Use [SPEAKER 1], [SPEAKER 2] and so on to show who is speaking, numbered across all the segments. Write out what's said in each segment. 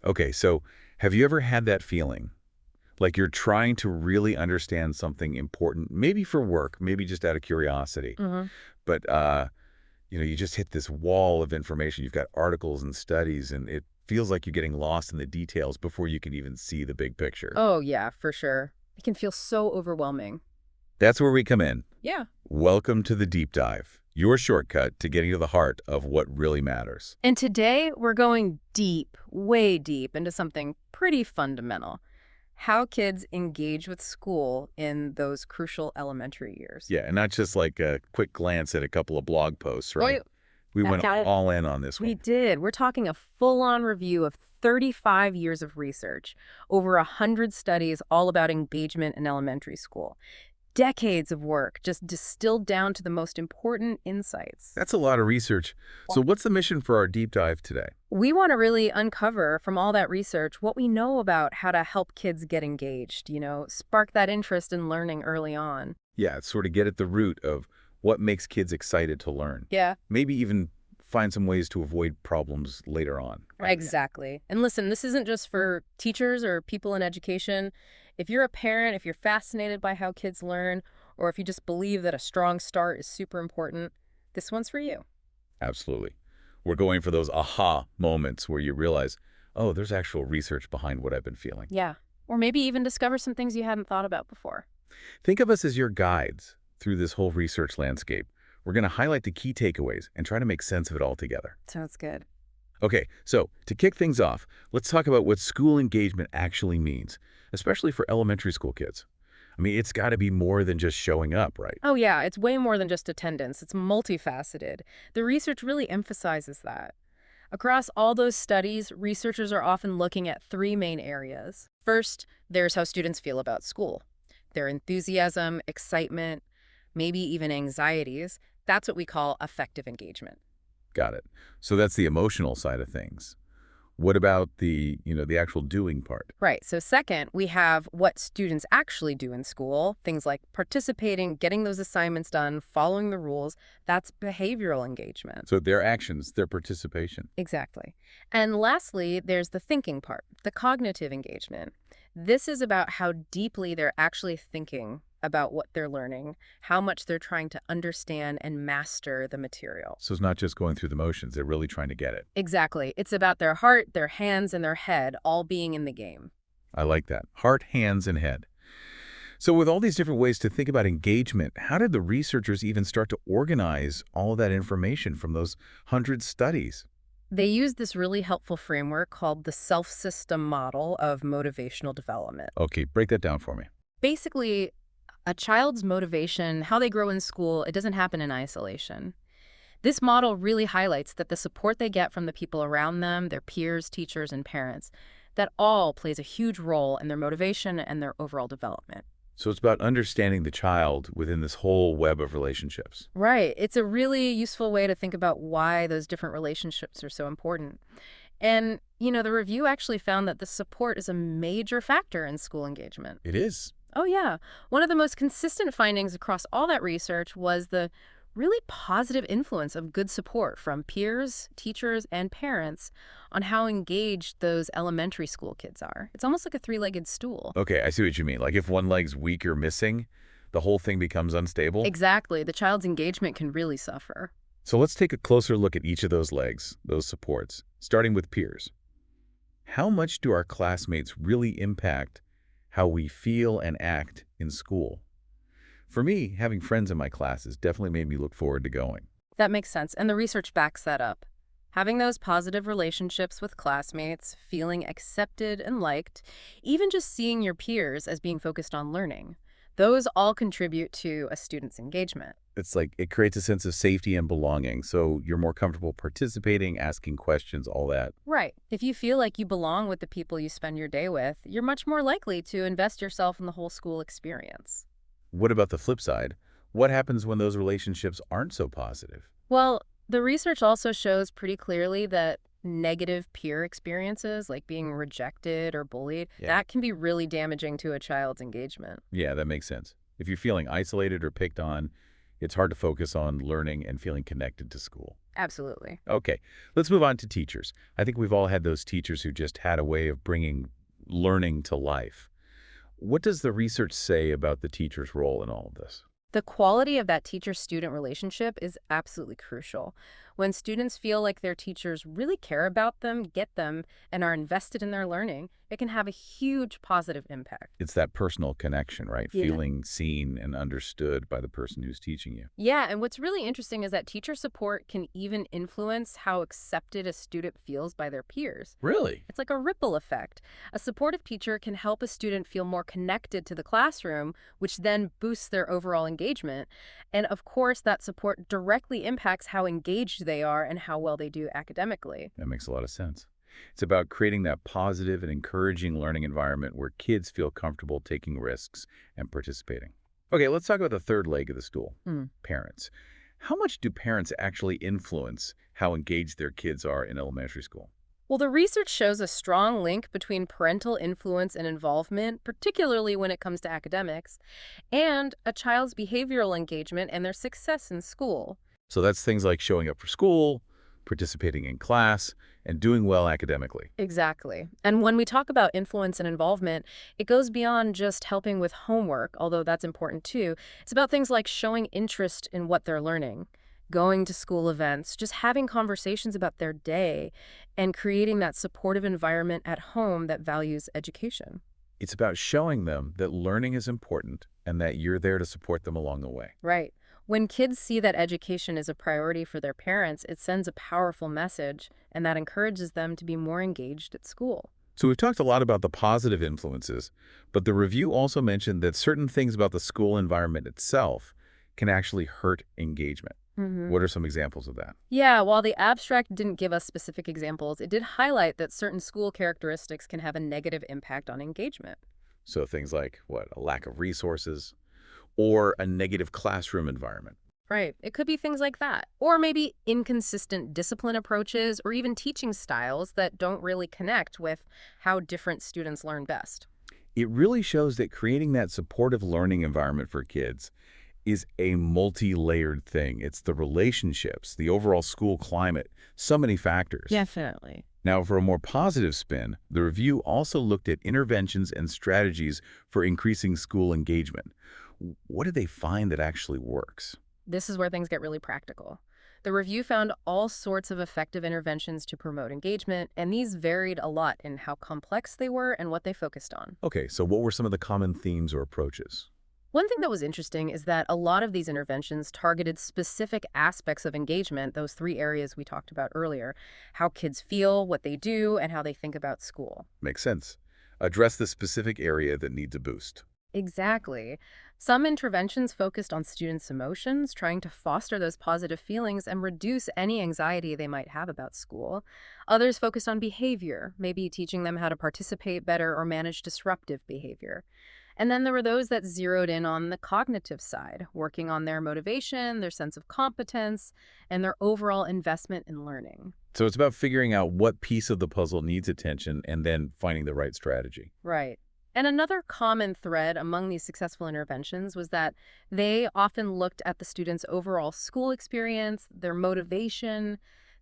[SPEAKER 1] Okay, so have you ever had that feeling? Like you're trying to really understand something important, maybe for work, maybe just out of curiosity,
[SPEAKER 2] Hmm.
[SPEAKER 1] but you just hit this wall of information. You've got articles and studies, and it feels like you're getting lost in the details before you can even see the big picture.
[SPEAKER 2] Oh, yeah, for sure. It can feel so overwhelming.
[SPEAKER 1] That's where we come in.
[SPEAKER 2] Yeah.
[SPEAKER 1] Welcome to the deep dive, your shortcut to getting to the heart of what really matters.
[SPEAKER 2] And today we're going deep, way deep into something pretty fundamental. How kids engage with school in those crucial elementary years.
[SPEAKER 1] Yeah, and not just like a quick glance at a couple of blog posts,
[SPEAKER 2] Oh,
[SPEAKER 1] right? We
[SPEAKER 2] that's
[SPEAKER 1] went
[SPEAKER 2] got it.
[SPEAKER 1] all in on this
[SPEAKER 2] We
[SPEAKER 1] one.
[SPEAKER 2] did. We're talking a full-on review of 35 years of research, over 100 studies all about engagement in elementary school. Decades of work just distilled down to the most important insights.
[SPEAKER 1] That's a lot of research. So what's the mission for our deep dive today?
[SPEAKER 2] We want to really uncover from all that research what we know about how to help kids get engaged, spark that interest in learning early on.
[SPEAKER 1] Yeah, sort of get at the root of what makes kids excited to learn.
[SPEAKER 2] Yeah,
[SPEAKER 1] Maybe even find some ways to avoid problems later on.
[SPEAKER 2] right. Exactly. And listen, this isn't just for teachers or people in education. If you're a parent, if you're fascinated by how kids learn, or if you just believe that a strong start is super important, this one's for you.
[SPEAKER 1] Absolutely. We're going for those aha moments where you realize, oh, there's actual research behind what I've been feeling.
[SPEAKER 2] Yeah. Or maybe even discover some things you hadn't thought about before.
[SPEAKER 1] Think of us as your guides through this whole research landscape. We're going to highlight the key takeaways and try to make sense of it all together.
[SPEAKER 2] Sounds good.
[SPEAKER 1] Okay, so to kick things off, let's talk about what school engagement actually means, especially for elementary school kids. I mean, it's got to be more than just showing up, right?
[SPEAKER 2] Oh, yeah, it's way more than just attendance. It's multifaceted. The research really emphasizes that. Across all those studies, researchers are often looking at three main areas. First, there's how students feel about school. Their enthusiasm, excitement, maybe even anxieties. That's what we call affective engagement.
[SPEAKER 1] Got it. So that's the emotional side of things. What about the actual doing part?
[SPEAKER 2] Right. So second, we have what students actually do in school, things like participating, getting those assignments done, following the rules. That's behavioral engagement.
[SPEAKER 1] So their actions, their participation.
[SPEAKER 2] Exactly. And lastly, there's the thinking part, the cognitive engagement. This is about how deeply they're actually thinking about what they're learning, how much they're trying to understand and master the material.
[SPEAKER 1] So it's not just going through the motions, they're really trying to get it.
[SPEAKER 2] Exactly. It's about their heart, their hands, and their head all being in the game.
[SPEAKER 1] I like that. Heart, hands, and head. So with all these different ways to think about engagement, how did the researchers even start to organize all of that information from those 100 studies?
[SPEAKER 2] They used this really helpful framework called the self-system model of motivational development.
[SPEAKER 1] Okay, break that down for me.
[SPEAKER 2] Basically, a child's motivation, how they grow in school, it doesn't happen in isolation. This model really highlights that the support they get from the people around them, their peers, teachers, and parents, that all plays a huge role in their motivation and their overall development.
[SPEAKER 1] So it's about understanding the child within this whole web of relationships.
[SPEAKER 2] Right. It's a really useful way to think about why those different relationships are so important. And, the review actually found that the support is a major factor in school engagement.
[SPEAKER 1] It is.
[SPEAKER 2] Oh, yeah. One of the most consistent findings across all that research was the really positive influence of good support from peers, teachers, and parents on how engaged those elementary school kids are. It's almost like a three-legged stool.
[SPEAKER 1] Okay, I see what you mean. Like if one leg's weak or missing, the whole thing becomes unstable.
[SPEAKER 2] Exactly. The child's engagement can really suffer.
[SPEAKER 1] So let's take a closer look at each of those legs, those supports, starting with peers. How much do our classmates really impact how we feel and act in school? For me, having friends in my classes definitely made me look forward to going.
[SPEAKER 2] That makes sense, and the research backs that up. Having those positive relationships with classmates, feeling accepted and liked, even just seeing your peers as being focused on learning, those all contribute to a student's engagement.
[SPEAKER 1] It's like it creates a sense of safety and belonging, so you're more comfortable participating, asking questions, all that.
[SPEAKER 2] Right. If you feel like you belong with the people you spend your day with, you're much more likely to invest yourself in the whole school experience.
[SPEAKER 1] What about the flip side? What happens when those relationships aren't so positive?
[SPEAKER 2] Well, the research also shows pretty clearly that negative peer experiences, like being rejected or bullied,
[SPEAKER 1] Yeah.
[SPEAKER 2] that can be really damaging to a child's engagement.
[SPEAKER 1] Yeah, that makes sense. If you're feeling isolated or picked on, It's hard to focus on learning and feeling connected to school.
[SPEAKER 2] Absolutely.
[SPEAKER 1] Okay, let's move on to teachers. I think we've all had those teachers who just had a way of bringing learning to life. What does the research say about the teacher's role in all of this?
[SPEAKER 2] The quality of that teacher-student relationship is absolutely crucial. When students feel like their teachers really care about them, get them, and are invested in their learning, it can have a huge positive impact.
[SPEAKER 1] It's that personal connection, right?
[SPEAKER 2] Yeah.
[SPEAKER 1] Feeling seen and understood by the person who's teaching you.
[SPEAKER 2] Yeah, and what's really interesting is that teacher support can even influence how accepted a student feels by their peers.
[SPEAKER 1] Really?
[SPEAKER 2] It's like a ripple effect. A supportive teacher can help a student feel more connected to the classroom, which then boosts their overall engagement. And of course, that support directly impacts how engaged they are and how well they do academically.
[SPEAKER 1] That makes a lot of sense. It's about creating that positive and encouraging learning environment where kids feel comfortable taking risks and participating. Okay, let's talk about the third leg of the stool,
[SPEAKER 2] Hmm.
[SPEAKER 1] parents. How much do parents actually influence how engaged their kids are in elementary school?
[SPEAKER 2] Well, the research shows a strong link between parental influence and involvement, particularly when it comes to academics, and a child's behavioral engagement and their success in school.
[SPEAKER 1] So that's things like showing up for school, participating in class, and doing well academically.
[SPEAKER 2] Exactly. And when we talk about influence and involvement, it goes beyond just helping with homework, although that's important too. It's about things like showing interest in what they're learning, going to school events, just having conversations about their day, and creating that supportive environment at home that values education.
[SPEAKER 1] It's about showing them that learning is important and that you're there to support them along the way.
[SPEAKER 2] Right. When kids see that education is a priority for their parents, it sends a powerful message, and that encourages them to be more engaged at school.
[SPEAKER 1] So we've talked a lot about the positive influences, but the review also mentioned that certain things about the school environment itself can actually hurt engagement.
[SPEAKER 2] Hmm.
[SPEAKER 1] What are some examples of that?
[SPEAKER 2] Yeah, while the abstract didn't give us specific examples, it did highlight that certain school characteristics can have a negative impact on engagement.
[SPEAKER 1] So things like, what, a lack of resources or a negative classroom environment.
[SPEAKER 2] Right. It could be things like that. Or maybe inconsistent discipline approaches or even teaching styles that don't really connect with how different students learn best.
[SPEAKER 1] It really shows that creating that supportive learning environment for kids is a multi-layered thing. It's the relationships, the overall school climate, so many factors.
[SPEAKER 2] Definitely.
[SPEAKER 1] Now, for a more positive spin, the review also looked at interventions and strategies for increasing school engagement. What did they find that actually works?
[SPEAKER 2] This is where things get really practical. The review found all sorts of effective interventions to promote engagement, and these varied a lot in how complex they were and what they focused on.
[SPEAKER 1] Okay, so what were some of the common themes or approaches?
[SPEAKER 2] One thing that was interesting is that a lot of these interventions targeted specific aspects of engagement, those three areas we talked about earlier: how kids feel, what they do, and how they think about school.
[SPEAKER 1] Makes sense. Address the specific area that needs a boost.
[SPEAKER 2] Exactly. Some interventions focused on students' emotions, trying to foster those positive feelings and reduce any anxiety they might have about school. Others focused on behavior, maybe teaching them how to participate better or manage disruptive behavior. And then there were those that zeroed in on the cognitive side, working on their motivation, their sense of competence, and their overall investment in learning.
[SPEAKER 1] So it's about figuring out what piece of the puzzle needs attention and then finding the right strategy.
[SPEAKER 2] Right. And another common thread among these successful interventions was that they often looked at the students' overall school experience, their motivation,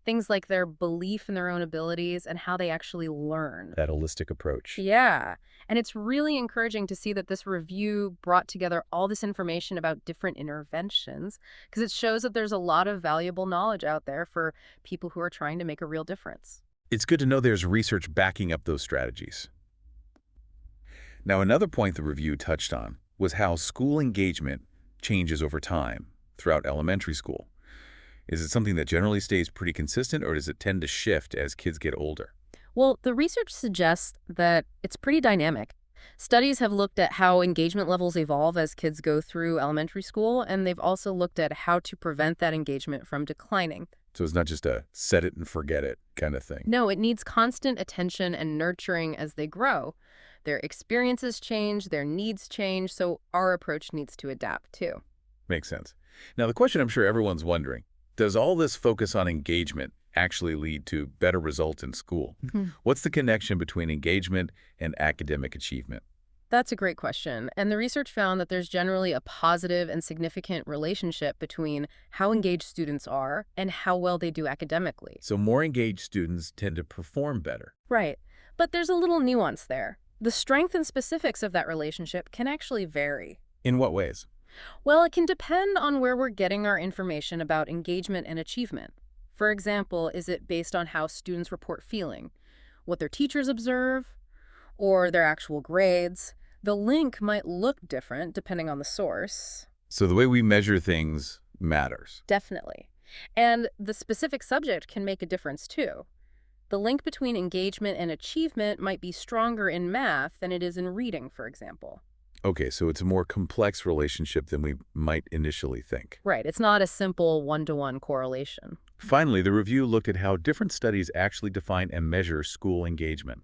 [SPEAKER 2] things like their belief in their own abilities, and how they actually learn.
[SPEAKER 1] That holistic approach.
[SPEAKER 2] Yeah. And it's really encouraging to see that this review brought together all this information about different interventions, because it shows that there's a lot of valuable knowledge out there for people who are trying to make a real difference.
[SPEAKER 1] It's good to know there's research backing up those strategies. Now, another point the review touched on was how school engagement changes over time throughout elementary school. Is it something that generally stays pretty consistent, or does it tend to shift as kids get older?
[SPEAKER 2] Well, the research suggests that it's pretty dynamic. Studies have looked at how engagement levels evolve as kids go through elementary school, and they've also looked at how to prevent that engagement from declining.
[SPEAKER 1] So it's not just a set it and forget it kind of thing.
[SPEAKER 2] No, it needs constant attention and nurturing as they grow. Their experiences change, their needs change, so our approach needs to adapt too.
[SPEAKER 1] Makes sense. Now, the question I'm sure everyone's wondering, does all this focus on engagement actually lead to better results in school?
[SPEAKER 2] Mhm.
[SPEAKER 1] What's the connection between engagement and academic achievement?
[SPEAKER 2] That's a great question. And the research found that there's generally a positive and significant relationship between how engaged students are and how well they do academically.
[SPEAKER 1] So more engaged students tend to perform better.
[SPEAKER 2] Right. But there's a little nuance there. The strength and specifics of that relationship can actually vary.
[SPEAKER 1] In what ways?
[SPEAKER 2] Well, it can depend on where we're getting our information about engagement and achievement. For example, is it based on how students report feeling, what their teachers observe, or their actual grades? The link might look different depending on the source.
[SPEAKER 1] So the way we measure things matters.
[SPEAKER 2] Definitely. And the specific subject can make a difference too. The link between engagement and achievement might be stronger in math than it is in reading, for example.
[SPEAKER 1] Okay, so it's a more complex relationship than we might initially think.
[SPEAKER 2] Right, it's not a simple one-to-one correlation.
[SPEAKER 1] Finally, the review looked at how different studies actually define and measure school engagement.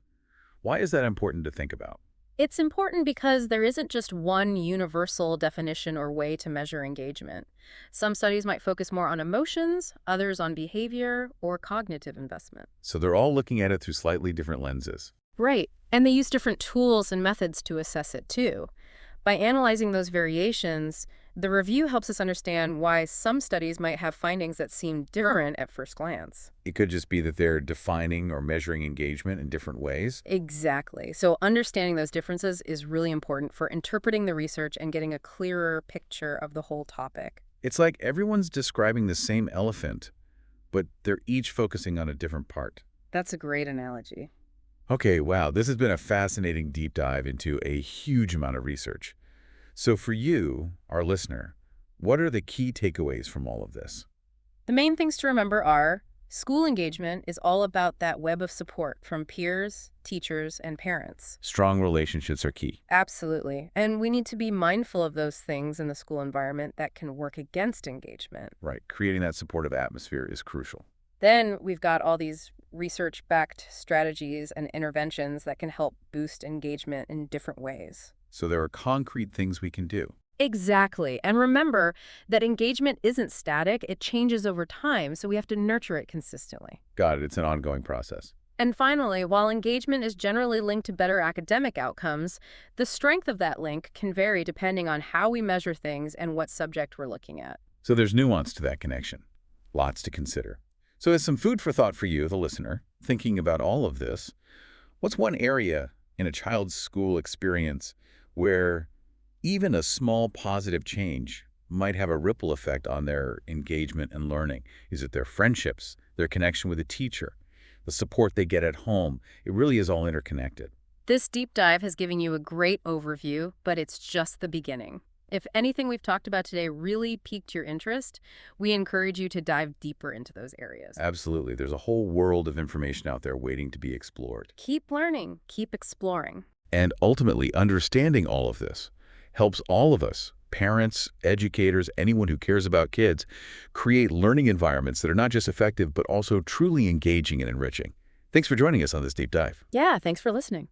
[SPEAKER 1] Why is that important to think about?
[SPEAKER 2] It's important because there isn't just one universal definition or way to measure engagement. Some studies might focus more on emotions, others on behavior or cognitive investment.
[SPEAKER 1] So they're all looking at it through slightly different lenses.
[SPEAKER 2] Right, and they use different tools and methods to assess it too. By analyzing those variations, the review helps us understand why some studies might have findings that seem different at first glance.
[SPEAKER 1] It could just be that they're defining or measuring engagement in different ways.
[SPEAKER 2] Exactly. So understanding those differences is really important for interpreting the research and getting a clearer picture of the whole topic.
[SPEAKER 1] It's like everyone's describing the same elephant, but they're each focusing on a different part.
[SPEAKER 2] That's a great analogy.
[SPEAKER 1] Okay, wow, this has been a fascinating deep dive into a huge amount of research. So for you, our listener, what are the key takeaways from all of this?
[SPEAKER 2] The main things to remember are school engagement is all about that web of support from peers, teachers, and parents.
[SPEAKER 1] Strong relationships are key.
[SPEAKER 2] Absolutely. And we need to be mindful of those things in the school environment that can work against engagement.
[SPEAKER 1] Right, creating that supportive atmosphere is crucial.
[SPEAKER 2] Then we've got all these research-backed strategies and interventions that can help boost engagement in different ways.
[SPEAKER 1] So there are concrete things we can do.
[SPEAKER 2] Exactly. And remember that engagement isn't static, it changes over time, so we have to nurture it consistently.
[SPEAKER 1] Got it, it's an ongoing process.
[SPEAKER 2] And finally, while engagement is generally linked to better academic outcomes, the strength of that link can vary depending on how we measure things and what subject we're looking at.
[SPEAKER 1] So there's nuance to that connection. Lots to consider. So as some food for thought for you, the listener, thinking about all of this, what's one area in a child's school experience where even a small positive change might have a ripple effect on their engagement and learning? Is it their friendships, their connection with a teacher, the support they get at home? It really is all interconnected.
[SPEAKER 2] This deep dive has given you a great overview, but it's just the beginning. If anything we've talked about today really piqued your interest, we encourage you to dive deeper into those areas.
[SPEAKER 1] Absolutely. There's a whole world of information out there waiting to be explored.
[SPEAKER 2] Keep learning, keep exploring.
[SPEAKER 1] And ultimately, understanding all of this helps all of us, parents, educators, anyone who cares about kids, create learning environments that are not just effective, but also truly engaging and enriching. Thanks for joining us on this deep dive.
[SPEAKER 2] Yeah, thanks for listening.